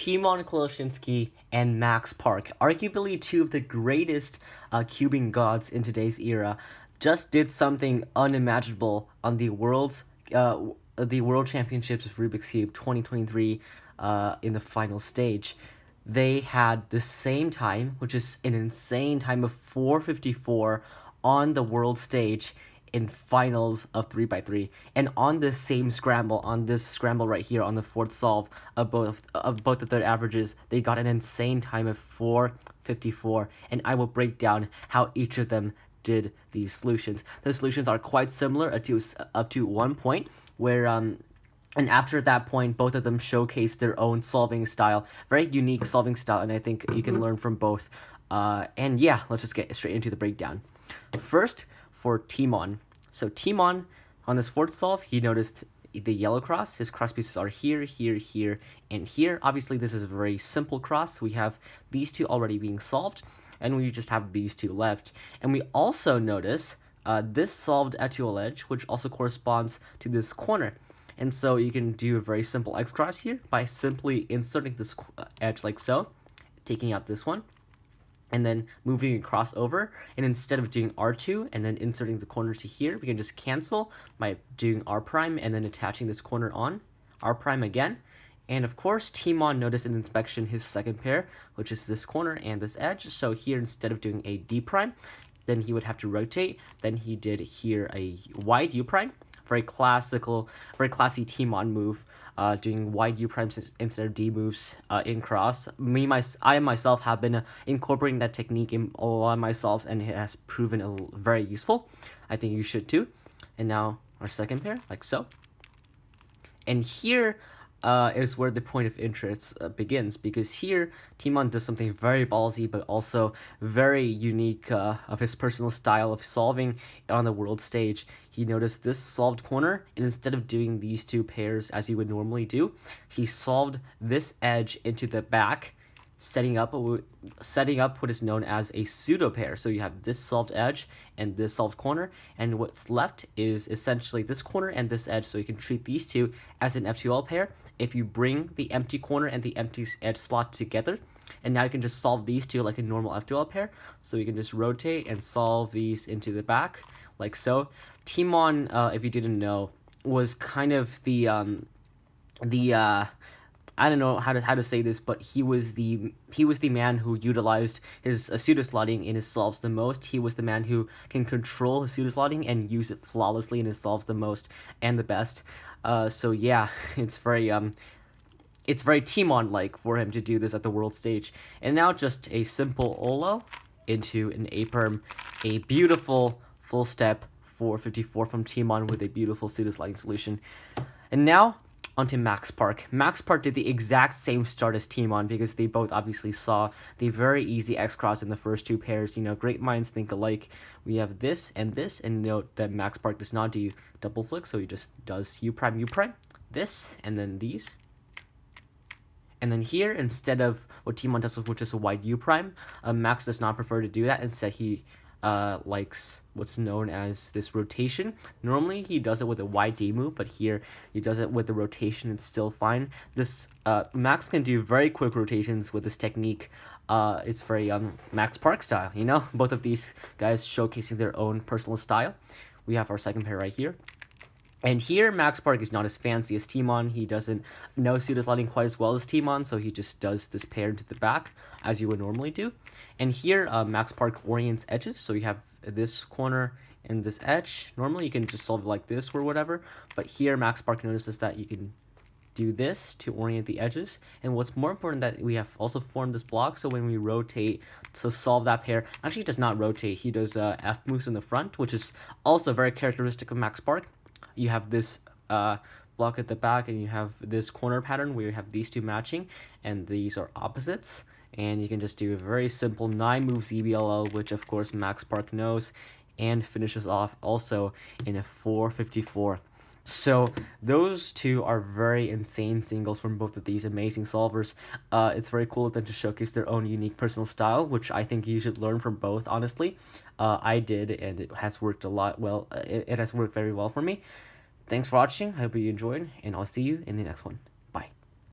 Tymon and Max Park, arguably two of the greatest cubing gods in today's era, just did something unimaginable on the World Championships of Rubik's Cube 2023 in the final stage. They had the same time, which is an insane time of 4:54 on the world stage in finals of 3x3, and on this same scramble, on this scramble right here on the fourth solve of both of their averages, they got an insane time of 4:54, and I will break down how each of them did these solutions. The solutions are quite similar up to one point where and after that point, both of them showcased their own solving style, very unique solving style, and I think you can learn from both. And yeah, let's just get straight into the breakdown. First, for Tymon. So Tymon, on this fourth solve, he noticed the yellow cross. His cross pieces are here, here, here, and here. Obviously, this is a very simple cross. We have these two already being solved, and we just have these two left. And we also notice this solved actual edge, which also corresponds to this corner. And so you can do a very simple X cross here by simply inserting this edge like so, taking out this one, and then moving across over. And instead of doing R2 and then inserting the corner to here, we can just cancel by doing R prime and then attaching this corner on, R prime again. And of course, Tymon noticed in inspection his second pair, which is this corner and this edge. So here, instead of doing a D prime, then he would have to rotate. Then he did here a wide U prime. Very classy Tymon move, doing wide U primes instead of D moves in cross. I myself have been incorporating that technique in a lot myself, and it has proven very useful. I think you should too. And now our second pair, like so. And here is where the point of interest begins, because here Tymon does something very ballsy but also very unique of his personal style of solving on the world stage. He noticed this solved corner, and instead of doing these two pairs as you would normally do, he solved this edge into the back, setting up what is known as a pseudo pair. So you have this solved edge and this solved corner, and what's left is essentially this corner and this edge. So you can treat these two as an F2L pair if you bring the empty corner and the empty edge slot together. And now you can just solve these two like a normal F2L pair. So you can just rotate and solve these into the back like so. Tymon, if you didn't know, was kind of the I don't know how to say this, but he was the man who utilized his pseudo slotting in his solves the most. He was the man who can control his pseudo slotting and use it flawlessly in his solves the most and the best. So yeah, it's very Tymon-like for him to do this at the world stage. And now just a simple Olo into an A perm, a beautiful full step 4:54 from Tymon with a beautiful pseudo slotting solution. And now onto Max Park. Max Park did the exact same start as Tymon because they both obviously saw the very easy X cross in the first two pairs. You know, great minds think alike. We have this, and note that Max Park does not do double flick, so he just does U prime, this, and then these. And then here, instead of what Tymon does, which is a wide U prime, Max does not prefer to do that. Instead, he likes what's known as this rotation. Normally he does it with a wide D move, but here he does it with the rotation. It's still fine. This Max can do very quick rotations with this technique. It's very Max Park style, you know, both of these guys showcasing their own personal style. We have our second pair right here. And here, Max Park is not as fancy as Tymon. He doesn't know pseudo slotting quite as well as Tymon, so he just does this pair into the back, as you would normally do. And here, Max Park orients edges, so you have this corner and this edge. Normally, you can just solve it like this or whatever, but here, Max Park notices that you can do this to orient the edges. And what's more important, that we have also formed this block, so when we rotate to solve that pair, actually he does not rotate, he does F moves in the front, which is also very characteristic of Max Park. You have this block at the back, and you have this corner pattern where you have these two matching, and these are opposites. And you can just do a very simple 9 moves EBLL, which of course Max Park knows, and finishes off also in a 4:54. So those two are very insane singles from both of these amazing solvers. It's very cool of them to showcase their own unique personal style, which I think you should learn from both, honestly. I did, and it has worked a lot well. It has worked very well for me. Thanks for watching. I hope you enjoyed, and I'll see you in the next one.